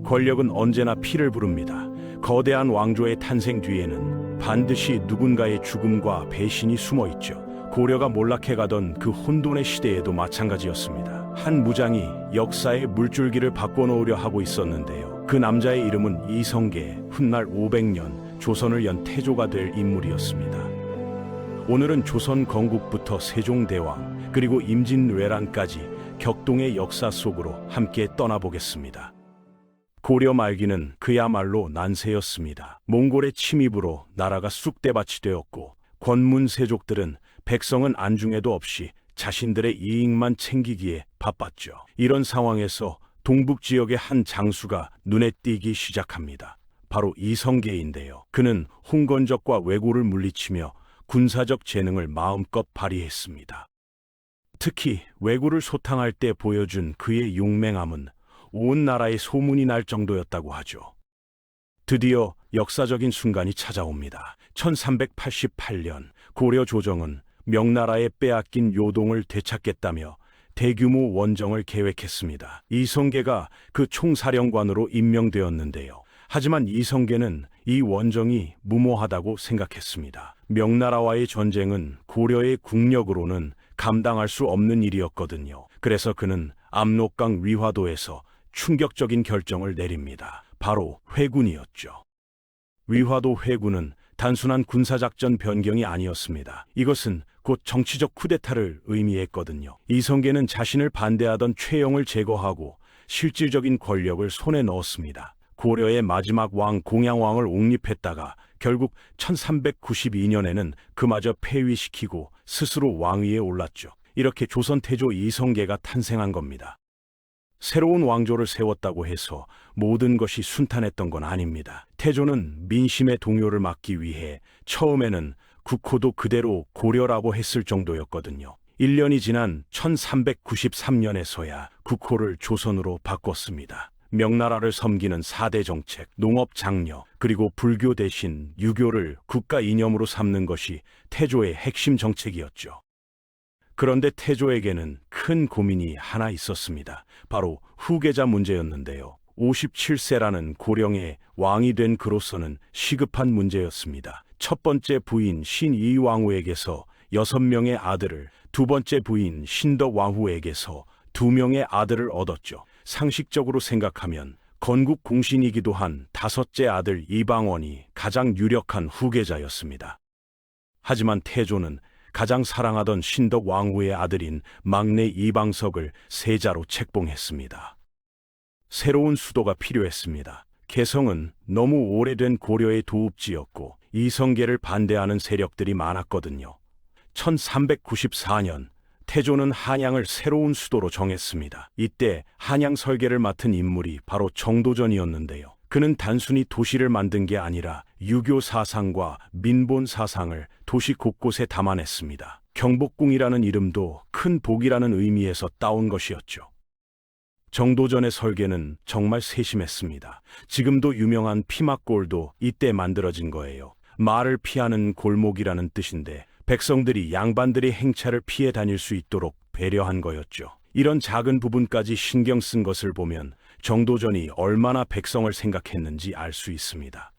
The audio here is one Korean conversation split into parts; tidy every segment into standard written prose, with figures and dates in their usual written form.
권력은 언제나 피를 부릅니다. 거대한 왕조의 탄생 뒤에는 반드시 누군가의 죽음과 배신이 숨어 있죠. 고려가 몰락해가던 그 혼돈의 시대에도 마찬가지였습니다. 한 무장이 역사의 물줄기를 바꿔놓으려 하고 있었는데요. 그 남자의 이름은 이성계, 훗날 500년 조선을 연 태조가 될 인물이었습니다. 오늘은 조선 건국부터 세종대왕 그리고 임진왜란까지 격동의 역사 속으로 함께 떠나보겠습니다. 고려 말기는 그야말로 난세였습니다. 몽골의 침입으로 나라가 쑥대밭이 되었고 권문세족들은 백성은 안중에도 없이 자신들의 이익만 챙기기에 바빴죠. 이런 상황에서 동북 지역의 한 장수가 눈에 띄기 시작합니다. 바로 이성계인데요. 그는 홍건적과 왜구를 물리치며 군사적 재능을 마음껏 발휘했습니다. 특히 왜구를 소탕할 때 보여준 그의 용맹함은 온 나라에 소문이 날 정도였다고 하죠. 드디어 역사적인 순간이 찾아옵니다. 1388년 고려 조정은 명나라에 빼앗긴 요동을 되찾겠다며 대규모 원정을 계획했습니다. 이성계가 그 총사령관으로 임명되었는데요. 하지만 이성계는 이 원정이 무모하다고 생각했습니다. 명나라와의 전쟁은 고려의 국력으로는 감당할 수 없는 일이었거든요. 그래서 그는 압록강 위화도에서 충격적인 결정을 내립니다. 바로 회군이었죠. 위화도 회군은 단순한 군사작전 변경이 아니었습니다. 이것은 곧 정치적 쿠데타를 의미했거든요. 이성계는 자신을 반대하던 최영을 제거하고 실질적인 권력을 손에 넣었습니다. 고려의 마지막 왕 공양왕을 옹립했다가 결국 1392년에는 그마저 폐위시키고 스스로 왕위에 올랐죠. 이렇게 조선 태조 이성계가 탄생한 겁니다. 새로운 왕조를 세웠다고 해서 모든 것이 순탄했던 건 아닙니다. 태조는 민심의 동요를 막기 위해 처음에는 국호도 그대로 고려라고 했을 정도였거든요. 1년이 지난 1393년에서야 국호를 조선으로 바꿨습니다. 명나라를 섬기는 4대 정책, 농업 장려, 그리고 불교 대신 유교를 국가 이념으로 삼는 것이 태조의 핵심 정책이었죠. 그런데 태조에게는 큰 고민이 하나 있었습니다. 바로 후계자 문제였는데요. 57세라는 고령의 왕이 된 그로서는 시급한 문제였습니다. 첫 번째 부인 신이왕후에게서 6명의 아들을, 두 번째 부인 신덕왕후에게서 2명의 아들을 얻었죠. 상식적으로 생각하면 건국 공신이기도 한 5째 아들 이방원이 가장 유력한 후계자였습니다. 하지만 태조는 가장 사랑하던 신덕 왕후의 아들인 막내 이방석을 세자로 책봉했습니다. 새로운 수도가 필요했습니다. 개성은 너무 오래된 고려의 도읍지였고 이성계를 반대하는 세력들이 많았거든요. 1394년 태조는 한양을 새로운 수도로 정했습니다. 이때 한양 설계를 맡은 인물이 바로 정도전이었는데요. 그는 단순히 도시를 만든 게 아니라 유교 사상과 민본 사상을 도시 곳곳에 담아냈습니다. 경복궁이라는 이름도 큰 복이라는 의미에서 따온 것이었죠. 정도전의 설계는 정말 세심했습니다. 지금도 유명한 피막골도 이때 만들어진 거예요. 말을 피하는 골목이라는 뜻인데 백성들이 양반들의 행차를 피해 다닐 수 있도록 배려한 거였죠. 이런 작은 부분까지 신경 쓴 것을 보면 정도전이 얼마나 백성을 생각했는지 알 수 있습니다.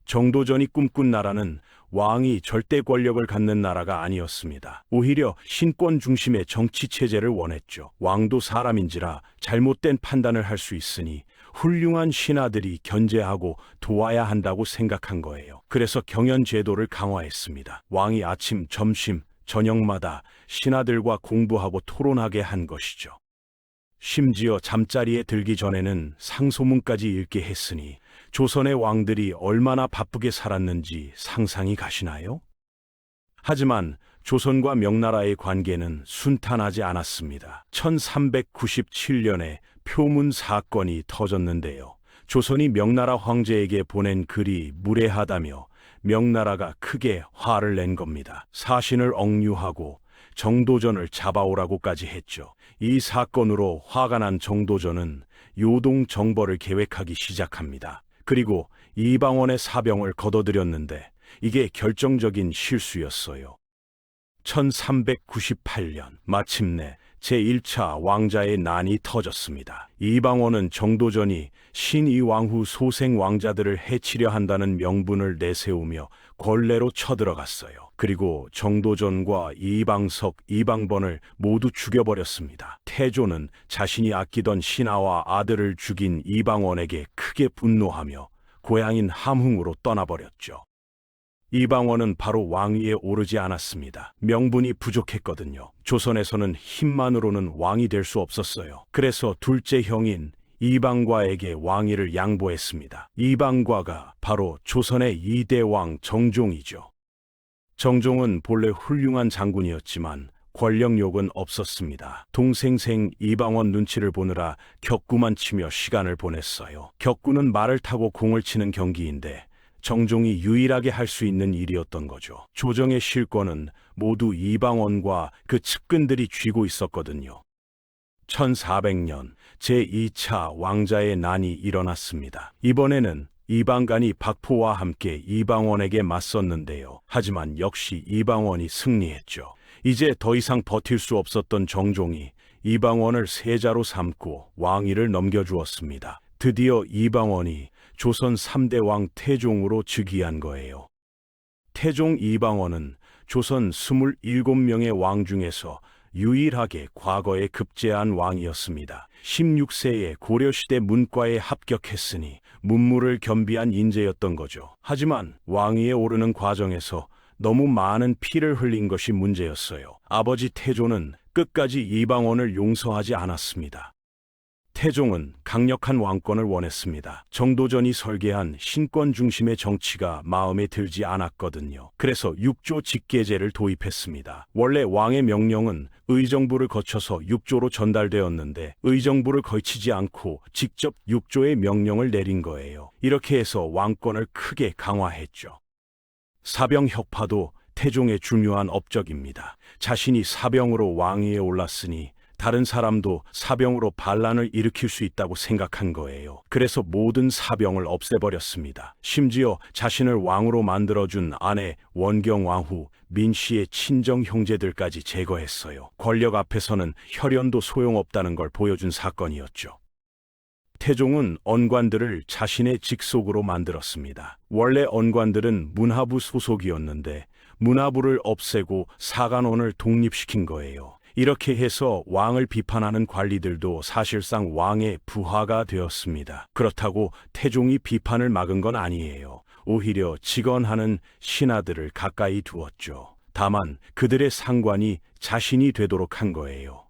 정도전이 꿈꾼 나라는 왕이 절대 권력을 갖는 나라가 아니었습니다. 오히려 신권 중심의 정치 체제를 원했죠. 왕도 사람인지라 잘못된 판단을 할 수 있으니 훌륭한 신하들이 견제하고 도와야 한다고 생각한 거예요. 그래서 경연제도를 강화했습니다. 왕이 아침, 점심, 저녁마다 신하들과 공부하고 토론하게 한 것이죠. 심지어 잠자리에 들기 전에는 상소문까지 읽게 했으니 조선의 왕들이 얼마나 바쁘게 살았는지 상상이 가시나요? 하지만 조선과 명나라의 관계는 순탄하지 않았습니다. 1397년에 표문 사건이 터졌는데요. 조선이 명나라 황제에게 보낸 글이 무례하다며 명나라가 크게 화를 낸 겁니다. 사신을 억류하고 정도전을 잡아오라고까지 했죠. 이 사건으로 화가 난 정도전은 요동 정벌을 계획하기 시작합니다. 그리고 이방원의 사병을 거둬들였는데 이게 결정적인 실수였어요. 1398년 마침내 제1차 왕자의 난이 터졌습니다. 이방원은 정도전이 신이왕후 소생 왕자들을 해치려 한다는 명분을 내세우며 권례로 쳐들어갔어요. 그리고 정도전과 이방석, 이방번을 모두 죽여버렸습니다. 태조는 자신이 아끼던 신하와 아들을 죽인 이방원에게 크게 분노하며 고향인 함흥으로 떠나버렸죠. 이방원은 바로 왕위에 오르지 않았습니다. 명분이 부족했거든요. 조선에서는 힘만으로는 왕이 될 수 없었어요. 그래서 둘째 형인 이방과에게 왕위를 양보했습니다. 이방과가 바로 조선의 2대 왕 정종이죠. 정종은 본래 훌륭한 장군이었지만 권력욕은 없었습니다. 동생생 이방원 눈치를 보느라 격구만 치며 시간을 보냈어요. 격구는 말을 타고 공을 치는 경기인데 정종이 유일하게 할 수 있는 일이었던 거죠. 조정의 실권은 모두 이방원과 그 측근들이 쥐고 있었거든요. 1400년 제2차 왕자의 난이 일어났습니다. 이번에는 이방간이 박포와 함께 이방원에게 맞섰는데요. 하지만 역시 이방원이 승리했죠. 이제 더 이상 버틸 수 없었던 정종이 이방원을 세자로 삼고 왕위를 넘겨주었습니다. 드디어 이방원이 조선 3대 왕 태종으로 즉위한 거예요. 태종 이방원은 조선 27명의 왕 중에서 유일하게 과거에 급제한 왕이었습니다. 16세에 고려시대 문과에 합격했으니 문무를 겸비한 인재였던 거죠. 하지만 왕위에 오르는 과정에서 너무 많은 피를 흘린 것이 문제였어요. 아버지 태조는 끝까지 이방원을 용서하지 않았습니다. 태종은 강력한 왕권을 원했습니다. 정도전이 설계한 신권 중심의 정치가 마음에 들지 않았거든요. 그래서 육조 직계제를 도입했습니다. 원래 왕의 명령은 의정부를 거쳐서 육조로 전달되었는데 의정부를 거치지 않고 직접 육조의 명령을 내린 거예요. 이렇게 해서 왕권을 크게 강화했죠. 사병혁파도 태종의 중요한 업적입니다. 자신이 사병으로 왕위에 올랐으니 다른 사람도 사병으로 반란을 일으킬 수 있다고 생각한 거예요. 그래서 모든 사병을 없애버렸습니다. 심지어 자신을 왕으로 만들어준 아내 원경왕후 민씨의 친정 형제들까지 제거했어요. 권력 앞에서는 혈연도 소용없다는 걸 보여준 사건이었죠. 태종은 언관들을 자신의 직속으로 만들었습니다. 원래 언관들은 문하부 소속이었는데 문하부를 없애고 사간원을 독립시킨 거예요. 이렇게 해서 왕을 비판하는 관리들도 사실상 왕의 부하가 되었습니다. 그렇다고 태종이 비판을 막은 건 아니에요. 오히려 직언하는 신하들을 가까이 두었죠. 다만 그들의 상관이 자신이 되도록 한 거예요.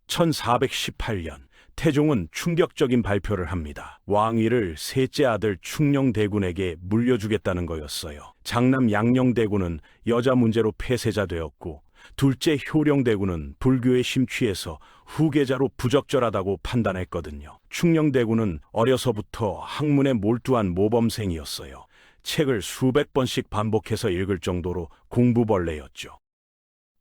1418년 태종은 충격적인 발표를 합니다. 왕위를 셋째 아들 충녕대군에게 물려주겠다는 거였어요. 장남 양녕대군은 여자 문제로 폐쇄자 되었고 둘째 효령대군은 불교에 심취해서 후계자로 부적절하다고 판단했거든요. 충녕대군은 어려서부터 학문에 몰두한 모범생이었어요. 책을 수백 번씩 반복해서 읽을 정도로 공부벌레였죠.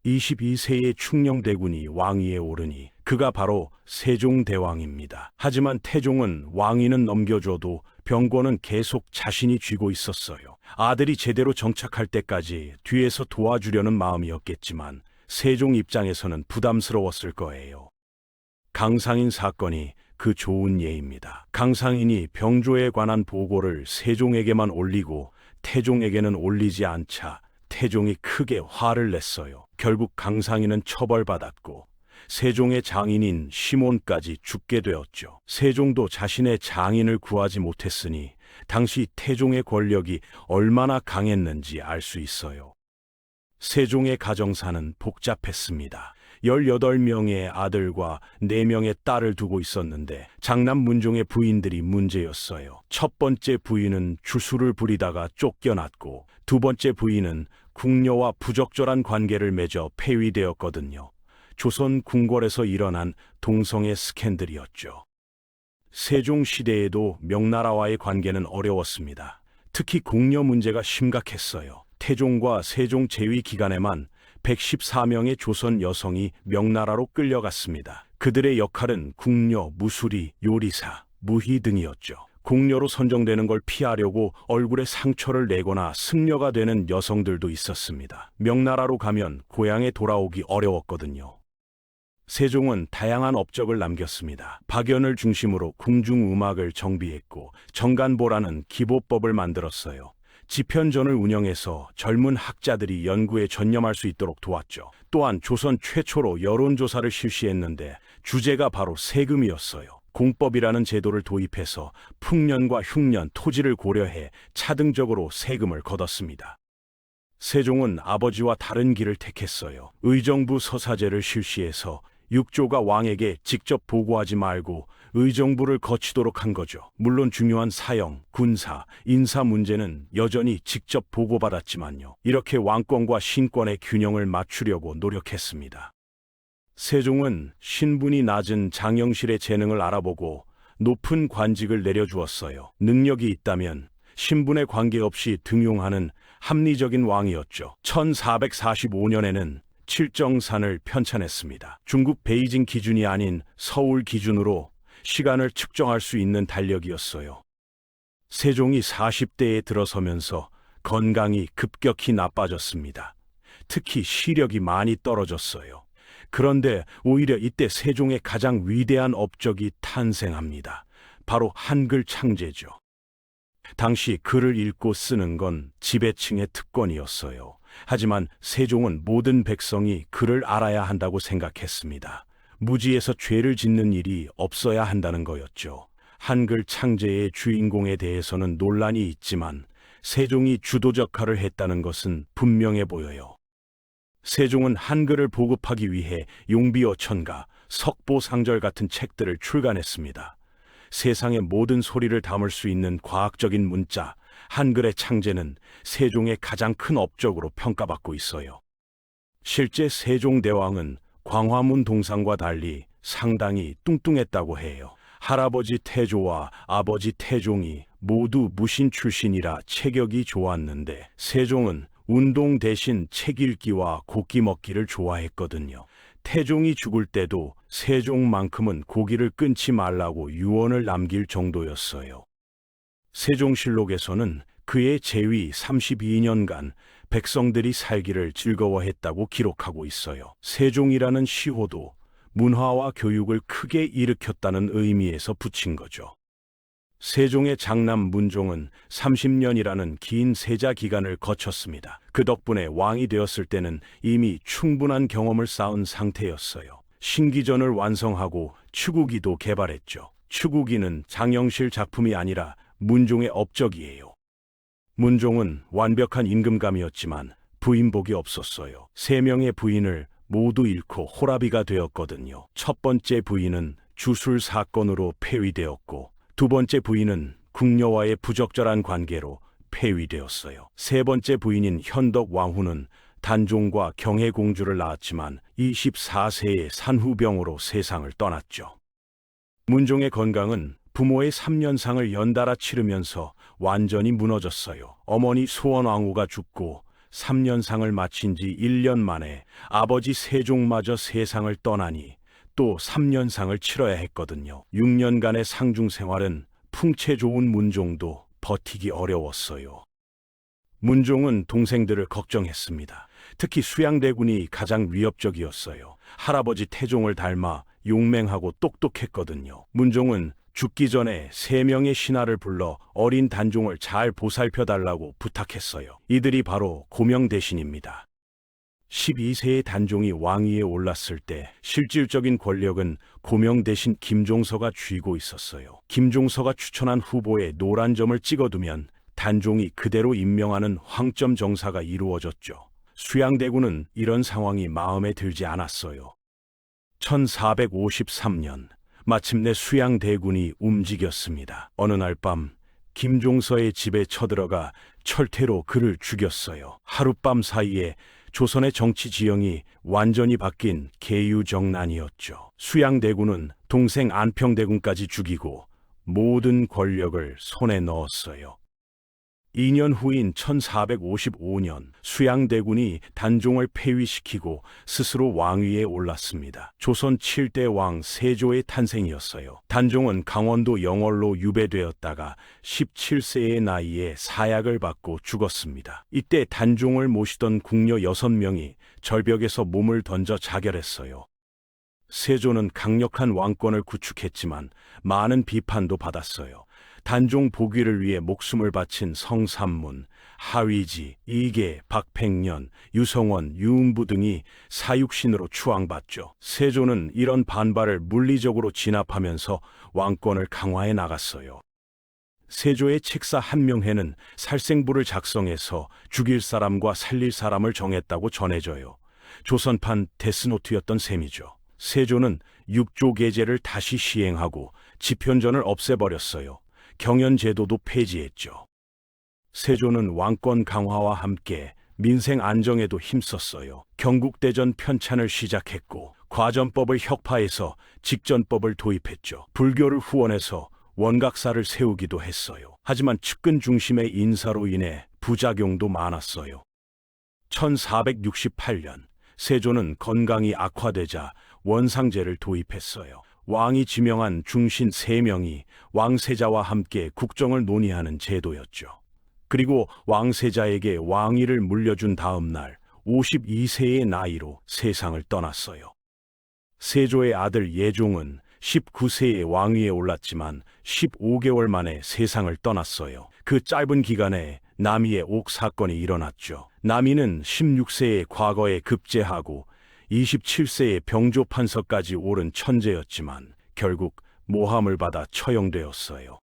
22세의 충녕대군이 왕위에 오르니 그가 바로 세종대왕입니다. 하지만 태종은 왕위는 넘겨줘도 병권은 계속 자신이 쥐고 있었어요. 아들이 제대로 정착할 때까지 뒤에서 도와주려는 마음이었겠지만 세종 입장에서는 부담스러웠을 거예요. 강상인 사건이 그 좋은 예입니다. 강상인이 병조에 관한 보고를 세종에게만 올리고 태종에게는 올리지 않자 태종이 크게 화를 냈어요. 결국 강상인은 처벌받았고 세종의 장인인 시몬까지 죽게 되었죠. 세종도 자신의 장인을 구하지 못했으니 당시 태종의 권력이 얼마나 강했는지 알 수 있어요. 세종의 가정사는 복잡했습니다. 18명의 아들과 4명의 딸을 두고 있었는데 장남 문종의 부인들이 문제였어요. 첫 번째 부인은 주술을 부리다가 쫓겨났고 두 번째 부인은 궁녀와 부적절한 관계를 맺어 폐위되었거든요. 조선 궁궐에서 일어난 동성애 스캔들이었죠. 세종 시대에도 명나라와의 관계는 어려웠습니다. 특히 궁녀 문제가 심각했어요. 태종과 세종 재위 기간에만 114명의 조선 여성이 명나라로 끌려갔습니다. 그들의 역할은 궁녀, 무수리, 요리사, 무희 등이었죠. 궁녀로 선정되는 걸 피하려고 얼굴에 상처를 내거나 승려가 되는 여성들도 있었습니다. 명나라로 가면 고향에 돌아오기 어려웠거든요. 세종은 다양한 업적을 남겼습니다. 박연을 중심으로 궁중음악을 정비했고 정간보라는 기보법을 만들었어요. 지편전을 운영해서 젊은 학자들이 연구에 전념할 수 있도록 도왔죠. 또한 조선 최초로 여론조사를 실시했는데 주제가 바로 세금이었어요. 공법이라는 제도를 도입해서 풍년과 흉년, 토지를 고려해 차등적으로 세금을 걷었습니다. 세종은 아버지와 다른 길을 택했어요. 의정부 서사제를 실시해서 육조가 왕에게 직접 보고하지 말고 의정부를 거치도록 한 거죠. 물론 중요한 사형, 군사, 인사 문제는 여전히 직접 보고받았지만요. 이렇게 왕권과 신권의 균형을 맞추려고 노력했습니다. 세종은 신분이 낮은 장영실의 재능을 알아보고 높은 관직을 내려주었어요. 능력이 있다면 신분에 관계없이 등용하는 합리적인 왕이었죠. 1445년에는 칠정산을 편찬했습니다. 중국 베이징 기준이 아닌 서울 기준으로 시간을 측정할 수 있는 달력이었어요. 세종이 40대에 들어서면서 건강이 급격히 나빠졌습니다. 특히 시력이 많이 떨어졌어요. 그런데 오히려 이때 세종의 가장 위대한 업적이 탄생합니다. 바로 한글 창제죠. 당시 글을 읽고 쓰는 건 지배층의 특권이었어요. 하지만 세종은 모든 백성이 글을 알아야 한다고 생각했습니다. 무지에서 죄를 짓는 일이 없어야 한다는 거였죠. 한글 창제의 주인공에 대해서는 논란이 있지만 세종이 주도적 역할을 했다는 것은 분명해 보여요. 세종은 한글을 보급하기 위해 용비어천가, 석보상절 같은 책들을 출간했습니다. 세상의 모든 소리를 담을 수 있는 과학적인 문자, 한글의 창제는 세종의 가장 큰 업적으로 평가받고 있어요. 실제 세종대왕은 광화문 동상과 달리 상당히 뚱뚱했다고 해요. 할아버지 태조와 아버지 태종이 모두 무신 출신이라 체격이 좋았는데 세종은 운동 대신 책 읽기와 고기 먹기를 좋아했거든요. 태종이 죽을 때도 세종만큼은 고기를 끊지 말라고 유언을 남길 정도였어요. 세종실록에서는 그의 재위 32년간 백성들이 살기를 즐거워했다고 기록하고 있어요. 세종이라는 시호도 문화와 교육을 크게 일으켰다는 의미에서 붙인 거죠. 세종의 장남 문종은 30년이라는 긴 세자 기간을 거쳤습니다. 그 덕분에 왕이 되었을 때는 이미 충분한 경험을 쌓은 상태였어요. 신기전을 완성하고 추구기도 개발했죠. 추구기는 장영실 작품이 아니라 문종의 업적이에요. 문종은 완벽한 임금감이었지만 부인복이 없었어요. 3명의 부인을 모두 잃고 호라비가 되었거든요. 첫 번째 부인은 주술 사건으로 폐위되었고 두 번째 부인은 궁녀와의 부적절한 관계로 폐위되었어요. 세 번째 부인인 현덕 왕후는 단종과 경혜공주를 낳았지만 24세에 산후병으로 세상을 떠났죠. 문종의 건강은 부모의 3년상을 연달아 치르면서 완전히 무너졌어요. 어머니 소원왕후가 죽고 3년상을 마친 지 1년 만에 아버지 세종마저 세상을 떠나니 또 3년상을 치러야 했거든요. 6년간의 상중 생활은 풍채 좋은 문종도 버티기 어려웠어요. 문종은 동생들을 걱정했습니다. 특히 수양대군이 가장 위협적이었어요. 할아버지 태종을 닮아 용맹하고 똑똑했거든요. 문종은 죽기 전에 3명의 신하를 불러 어린 단종을 잘 보살펴달라고 부탁했어요. 이들이 바로 고명대신입니다. 12세의 단종이 왕위에 올랐을 때 실질적인 권력은 고명대신 김종서가 쥐고 있었어요. 김종서가 추천한 후보에 노란 점을 찍어두면 단종이 그대로 임명하는 황점 정사가 이루어졌죠. 수양대군은 이런 상황이 마음에 들지 않았어요. 1453년 마침내 수양대군이 움직였습니다. 어느 날 밤 김종서의 집에 쳐들어가 철퇴로 그를 죽였어요. 하룻밤 사이에 조선의 정치 지형이 완전히 바뀐 계유정난이었죠. 수양대군은 동생 안평대군까지 죽이고 모든 권력을 손에 넣었어요. 2년 후인 1455년 수양대군이 단종을 폐위시키고 스스로 왕위에 올랐습니다. 조선 7대 왕 세조의 탄생이었어요. 단종은 강원도 영월로 유배되었다가 17세의 나이에 사약을 받고 죽었습니다. 이때 단종을 모시던 궁녀 6명이 절벽에서 몸을 던져 자결했어요. 세조는 강력한 왕권을 구축했지만 많은 비판도 받았어요. 단종 복위를 위해 목숨을 바친 성삼문, 하위지, 이계, 박팽년, 유성원, 유음부 등이 사육신으로 추앙받죠. 세조는 이런 반발을 물리적으로 진압하면서 왕권을 강화해 나갔어요. 세조의 책사 한명회는 살생부를 작성해서 죽일 사람과 살릴 사람을 정했다고 전해져요. 조선판 데스노트였던 셈이죠. 세조는 육조계제를 다시 시행하고 집현전을 없애버렸어요. 경연제도도 폐지했죠. 세조는 왕권 강화와 함께 민생 안정에도 힘썼어요. 경국대전 편찬을 시작했고 과전법을 혁파해서 직전법을 도입했죠. 불교를 후원해서 원각사를 세우기도 했어요. 하지만 측근 중심의 인사로 인해 부작용도 많았어요. 1468년 세조는 건강이 악화되자 원상제를 도입했어요. 왕이 지명한 중신 3명이 왕세자와 함께 국정을 논의하는 제도였죠. 그리고 왕세자에게 왕위를 물려준 다음 날 52세의 나이로 세상을 떠났어요. 세조의 아들 예종은 19세에 왕위에 올랐지만 15개월 만에 세상을 떠났어요. 그 짧은 기간에 남이의 옥 사건이 일어났죠. 남이는 16세에 과거에 급제하고 27세에 병조판서까지 오른 천재였지만 결국 모함을 받아 처형되었어요.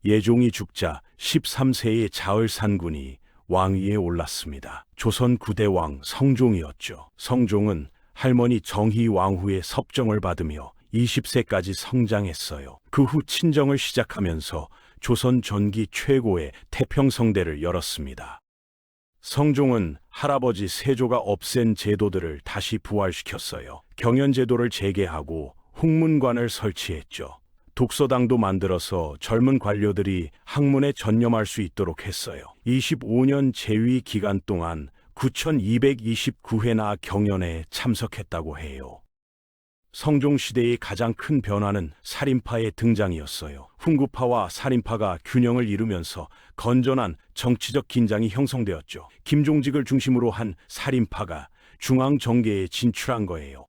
예종이 죽자 13세의 자을산군이 왕위에 올랐습니다. 조선 9대 왕 성종이었죠. 성종은 할머니 정희왕후의 섭정을 받으며 20세까지 성장했어요. 그 후 친정을 시작하면서 조선 전기 최고의 태평성대를 열었습니다. 성종은 할아버지 세조가 없앤 제도들을 다시 부활시켰어요. 경연제도를 재개하고 훈문관을 설치했죠. 독서당도 만들어서 젊은 관료들이 학문에 전념할 수 있도록 했어요. 25년 재위 기간 동안 9,229회나 경연에 참석했다고 해요. 성종 시대의 가장 큰 변화는 살인파의 등장이었어요. 훈구파와 살인파가 균형을 이루면서 건전한 정치적 긴장이 형성되었죠. 김종직을 중심으로 한 살인파가 중앙 정계에 진출한 거예요.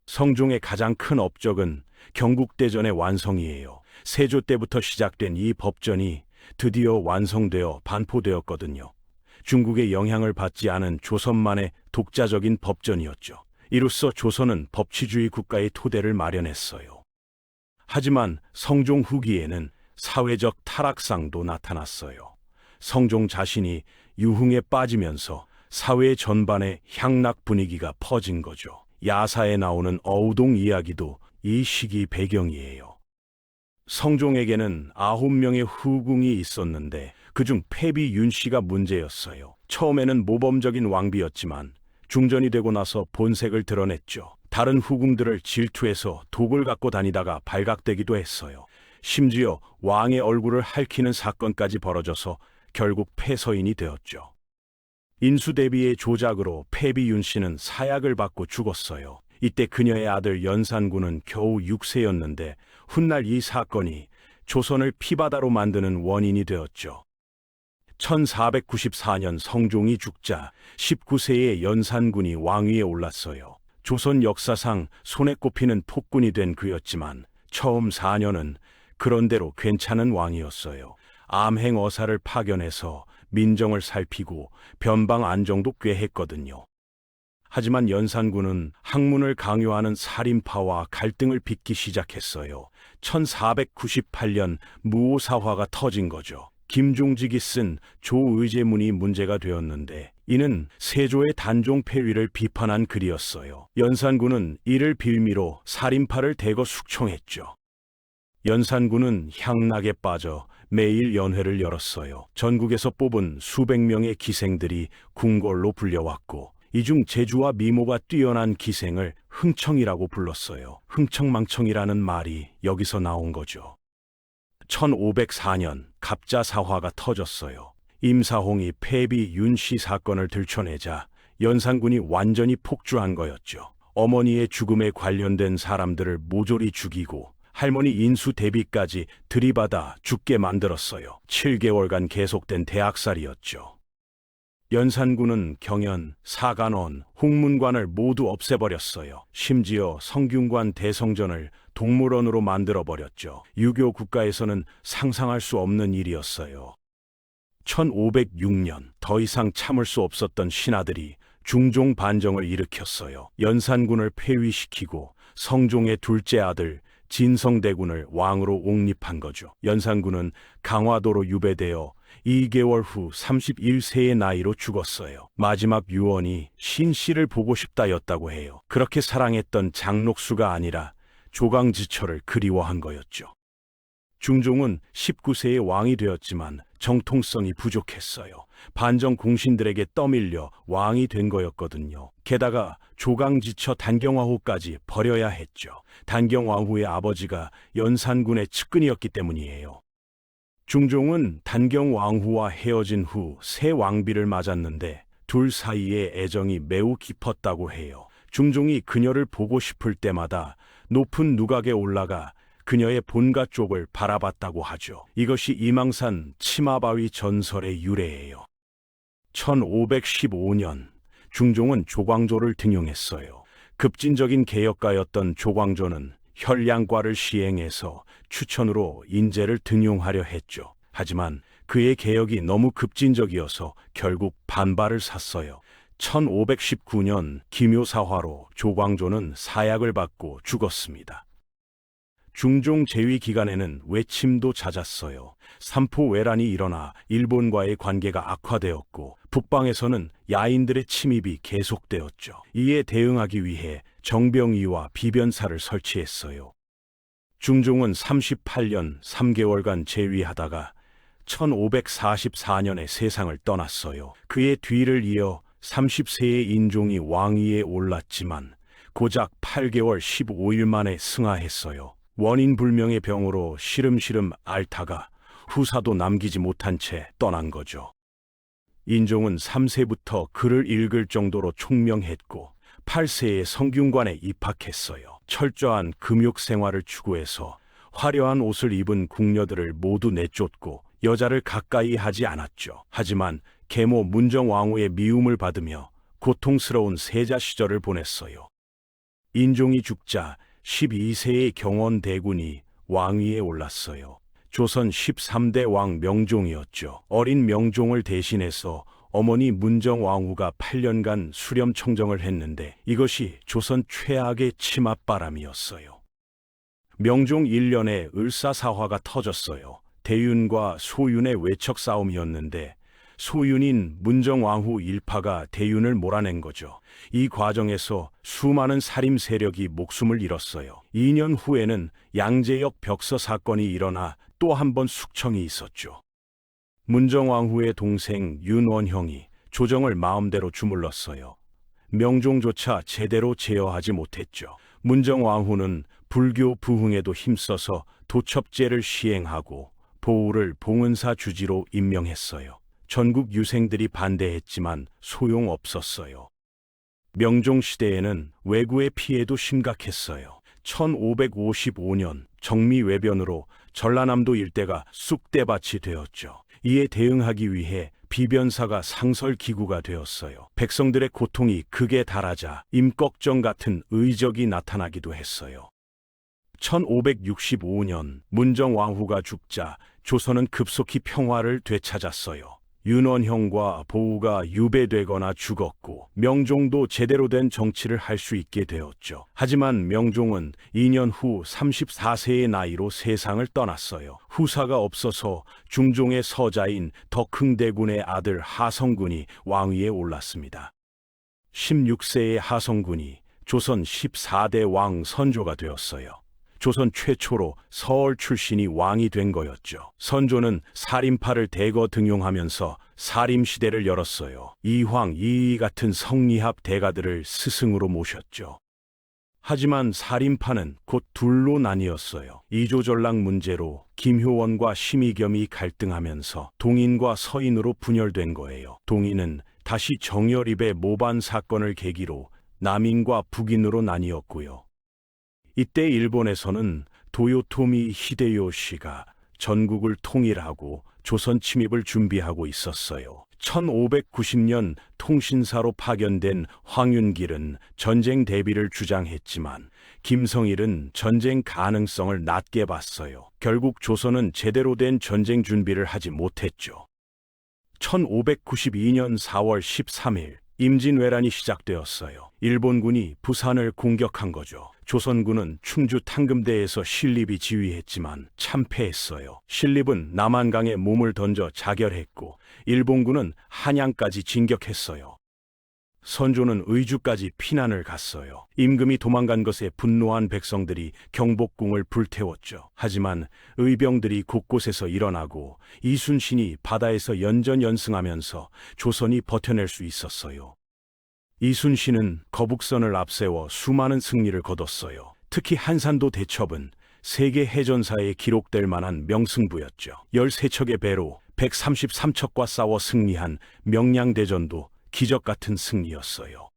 성종의 가장 큰 업적은 경국대전의 완성이에요. 세조 때부터 시작된 이 법전이 드디어 완성되어 반포되었거든요. 중국의 영향을 받지 않은 조선만의 독자적인 법전이었죠. 이로써 조선은 법치주의 국가의 토대를 마련했어요. 하지만 성종 후기에는 사회적 타락상도 나타났어요. 성종 자신이 유흥에 빠지면서 사회 전반에 향락 분위기가 퍼진 거죠. 야사에 나오는 어우동 이야기도 이 시기 배경이에요. 성종에게는 9명의 후궁이 있었는데 그중 패비 윤씨가 문제였어요. 처음에는 모범적인 왕비였지만 중전이 되고 나서 본색을 드러냈죠. 다른 후궁들을 질투해서 독을 갖고 다니다가 발각되기도 했어요. 심지어 왕의 얼굴을 핥히는 사건까지 벌어져서 결국 패서인이 되었죠. 인수대비의 조작으로 패비 윤씨는 사약을 받고 죽었어요. 이때 그녀의 아들 연산군은 겨우 6세였는데 훗날 이 사건이 조선을 피바다로 만드는 원인이 되었죠. 1494년 성종이 죽자 19세의 연산군이 왕위에 올랐어요. 조선 역사상 손에 꼽히는 폭군이 된 그였지만 처음 4년은 그런대로 괜찮은 왕이었어요. 암행어사를 파견해서 민정을 살피고 변방 안정도 꽤 했거든요. 하지만 연산군은 학문을 강요하는 살인파와 갈등을 빚기 시작했어요. 1498년 무오사화가 터진 거죠. 김종직이 쓴 조의제문이 문제가 되었는데 이는 세조의 단종 폐위를 비판한 글이었어요. 연산군은 이를 빌미로 살인파를 대거 숙청했죠. 연산군은 향락에 빠져 매일 연회를 열었어요. 전국에서 뽑은 수백 명의 기생들이 궁궐로 불려왔고 이 중 재주와 미모가 뛰어난 기생을 흥청이라고 불렀어요. 흥청망청이라는 말이 여기서 나온 거죠. 1504년 갑자사화가 터졌어요. 임사홍이 패비 윤씨 사건을 들춰내자 연산군이 완전히 폭주한 거였죠. 어머니의 죽음에 관련된 사람들을 모조리 죽이고 할머니 인수대비까지 들이받아 죽게 만들었어요. 7개월간 계속된 대학살이었죠. 연산군은 경연, 사간원, 홍문관을 모두 없애버렸어요. 심지어 성균관 대성전을 동물원으로 만들어버렸죠. 유교 국가에서는 상상할 수 없는 일이었어요. 1506년 더 이상 참을 수 없었던 신하들이 중종 반정을 일으켰어요. 연산군을 폐위시키고 성종의 둘째 아들 진성대군을 왕으로 옹립한 거죠. 연산군은 강화도로 유배되어 2개월 후 31세의 나이로 죽었어요. 마지막 유언이 신씨를 보고 싶다였다고 해요. 그렇게 사랑했던 장록수가 아니라 조강지처를 그리워한 거였죠. 중종은 19세의 왕이 되었지만 정통성이 부족했어요. 반정 공신들에게 떠밀려 왕이 된 거였거든요. 게다가 조강지처 단경화후까지 버려야 했죠. 단경화후의 아버지가 연산군의 측근이었기 때문이에요. 중종은 단경왕후와 헤어진 후 새 왕비를 맞았는데 둘 사이의 애정이 매우 깊었다고 해요. 중종이 그녀를 보고 싶을 때마다 높은 누각에 올라가 그녀의 본가 쪽을 바라봤다고 하죠. 이것이 이망산 치마바위 전설의 유래예요. 1515년 중종은 조광조를 등용했어요. 급진적인 개혁가였던 조광조는 혈량과를 시행해서 추천으로 인재를 등용하려 했죠. 하지만 그의 개혁이 너무 급진적이어서 결국 반발을 샀어요. 1519년 기묘사화로 조광조는 사약을 받고 죽었습니다. 중종 재위 기간에는 외침도 잦았어요. 삼포외란이 일어나 일본과의 관계가 악화되었고 북방에서는 야인들의 침입이 계속되었죠. 이에 대응하기 위해 정병위와 비변사를 설치했어요. 중종은 38년 3개월간 재위하다가 1544년에 세상을 떠났어요. 그의 뒤를 이어 30세의 인종이 왕위에 올랐지만 고작 8개월 15일 만에 승하했어요. 원인 불명의 병으로 시름시름 앓다가 후사도 남기지 못한 채 떠난 거죠. 인종은 3세부터 글을 읽을 정도로 총명했고 8세에 성균관에 입학했어요. 철저한 금욕 생활을 추구해서 화려한 옷을 입은 궁녀들을 모두 내쫓고 여자를 가까이 하지 않았죠. 하지만 계모 문정왕후의 미움을 받으며 고통스러운 세자 시절을 보냈어요. 인종이 죽자 12세의 경원대군이 왕위에 올랐어요. 조선 13대 왕 명종이었죠. 어린 명종을 대신해서 어머니 문정왕후가 8년간 수렴청정을 했는데 이것이 조선 최악의 치맛바람이었어요. 명종 1년에 을사사화가 터졌어요. 대윤과 소윤의 외척 싸움이었는데 소윤인 문정왕후 일파가 대윤을 몰아낸 거죠. 이 과정에서 수많은 살림 세력이 목숨을 잃었어요. 2년 후에는 양재역 벽서 사건이 일어나 또 한 번 숙청이 있었죠. 문정왕후의 동생 윤원형이 조정을 마음대로 주물렀어요. 명종조차 제대로 제어하지 못했죠. 문정왕후는 불교 부흥에도 힘써서 도첩제를 시행하고 보우를 봉은사 주지로 임명했어요. 전국 유생들이 반대했지만 소용없었어요. 명종 시대에는 왜구의 피해도 심각했어요. 1555년 정미외변으로 전라남도 일대가 쑥대밭이 되었죠. 이에 대응하기 위해 비변사가 상설기구가 되었어요. 백성들의 고통이 극에 달하자 임꺽정 같은 의적이 나타나기도 했어요. 1565년 문정왕후가 죽자 조선은 급속히 평화를 되찾았어요. 윤원형과 보우가 유배되거나 죽었고 명종도 제대로 된 정치를 할 수 있게 되었죠. 하지만 명종은 2년 후 34세의 나이로 세상을 떠났어요. 후사가 없어서 중종의 서자인 덕흥대군의 아들 하성군이 왕위에 올랐습니다. 16세의 하성군이 조선 14대 왕 선조가 되었어요. 조선 최초로 서울 출신이 왕이 된 거였죠. 선조는 살인파를 대거 등용하면서 살인시대를 열었어요. 이황, 이의 같은 성리합 대가들을 스승으로 모셨죠. 하지만 살인파는 곧 둘로 나뉘었어요. 이조전락 문제로 김효원과 심의겸이 갈등하면서 동인과 서인으로 분열된 거예요. 동인은 다시 정열입의 모반 사건을 계기로 남인과 북인으로 나뉘었고요. 이때 일본에서는 도요토미 히데요시가 전국을 통일하고 조선 침입을 준비하고 있었어요. 1590년 통신사로 파견된 황윤길은 전쟁 대비를 주장했지만 김성일은 전쟁 가능성을 낮게 봤어요. 결국 조선은 제대로 된 전쟁 준비를 하지 못했죠. 1592년 4월 13일 임진왜란이 시작되었어요. 일본군이 부산을 공격한 거죠. 조선군은 충주 탕금대에서 신립이 지휘했지만 참패했어요. 신립은 남한강에 몸을 던져 자결했고 일본군은 한양까지 진격했어요. 선조는 의주까지 피난을 갔어요. 임금이 도망간 것에 분노한 백성들이 경복궁을 불태웠죠. 하지만 의병들이 곳곳에서 일어나고 이순신이 바다에서 연전연승하면서 조선이 버텨낼 수 있었어요. 이순신은 거북선을 앞세워 수많은 승리를 거뒀어요. 특히 한산도 대첩은 세계 해전사에 기록될 만한 명승부였죠. 13척의 배로 133척과 싸워 승리한 명량대전도 기적 같은 승리였어요.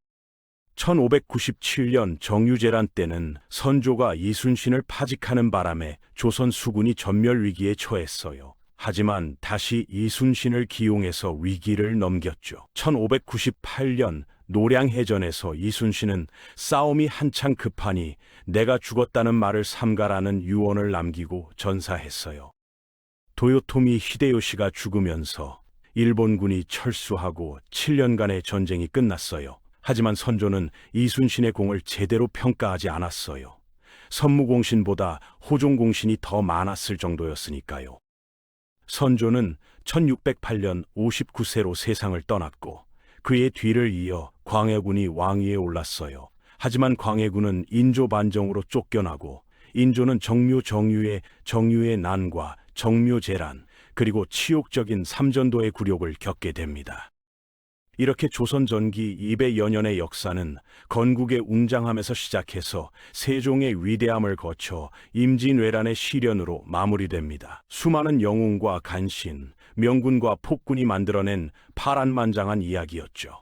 1597년 정유재란 때는 선조가 이순신을 파직하는 바람에 조선 수군이 전멸 위기에 처했어요. 하지만 다시 이순신을 기용해서 위기를 넘겼죠. 1598년 노량해전에서 이순신은 싸움이 한창 급하니 내가 죽었다는 말을 삼가라는 유언을 남기고 전사했어요. 도요토미 히데요시가 죽으면서 일본군이 철수하고 7년간의 전쟁이 끝났어요. 하지만 선조는 이순신의 공을 제대로 평가하지 않았어요. 선무공신보다 호종공신이 더 많았을 정도였으니까요. 선조는 1608년 59세로 세상을 떠났고 그의 뒤를 이어 광해군이 왕위에 올랐어요. 하지만 광해군은 인조 반정으로 쫓겨나고 인조는 정유의 난과 정묘재란 그리고 치욕적인 삼전도의 굴욕을 겪게 됩니다. 이렇게 조선 전기 200여 년의 역사는 건국의 웅장함에서 시작해서 세종의 위대함을 거쳐 임진왜란의 시련으로 마무리됩니다. 수많은 영웅과 간신, 명군과 폭군이 만들어낸 파란만장한 이야기였죠.